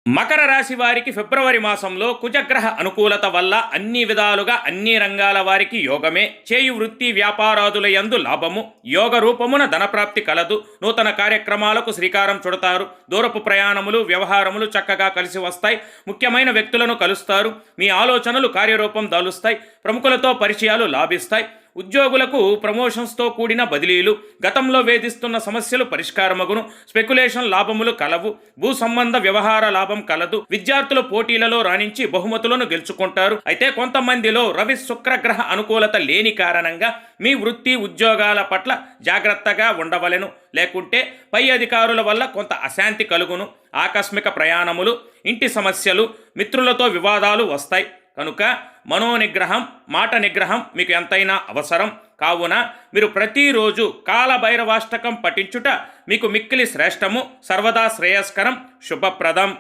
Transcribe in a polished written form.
మకర రాశి వారికి ఫిబ్రవరి మాసంలో కుజగ్రహ అనుకూలత వల్ల అన్ని విధాలుగా అన్ని రంగాల వారికి యోగమే. చేయు వృత్తి వ్యాపారాదుల యందు లాభము. యోగ రూపమున ధనప్రాప్తి కలదు. నూతన కార్యక్రమాలకు శ్రీకారం చుడతారు. దూరపు ప్రయాణములు వ్యవహారములు చక్కగా కలిసి వస్తాయి. ముఖ్యమైన వ్యక్తులను కలుస్తారు. మీ ఆలోచనలు కార్యరూపం దాలుస్తాయి. ప్రముఖులతో పరిచయాలు లాభిస్తాయి. ఉద్యోగులకు ప్రమోషన్స్తో కూడిన బదిలీలు. గతంలో వేధిస్తున్న సమస్యలు పరిష్కారమగును. స్పెక్యులేషన్ లాభములు కలవు. భూ సంబంధ వ్యవహార లాభం కలదు. విద్యార్థులు పోటీలలో రాణించి బహుమతులను గెలుచుకుంటారు. అయితే కొంతమందిలో రవి శుక్రగ్రహ అనుకూలత లేని కారణంగా మీ వృత్తి ఉద్యోగాల పట్ల జాగ్రత్తగా ఉండవలెను. లేకుంటే పై అధికారుల వల్ల కొంత అశాంతి కలుగును. ఆకస్మిక ప్రయాణములు, ఇంటి సమస్యలు, మిత్రులతో వివాదాలు వస్తాయి. కనుక మనోనిగ్రహం, మాట నిగ్రహం మీకు ఎంతైనా అవసరం. కావున మీరు ప్రతిరోజు కాలభైరవాష్టకం పఠించుట మీకు మిక్కిలి శ్రేష్టము. సర్వదా శ్రేయస్కరం, శుభప్రదం.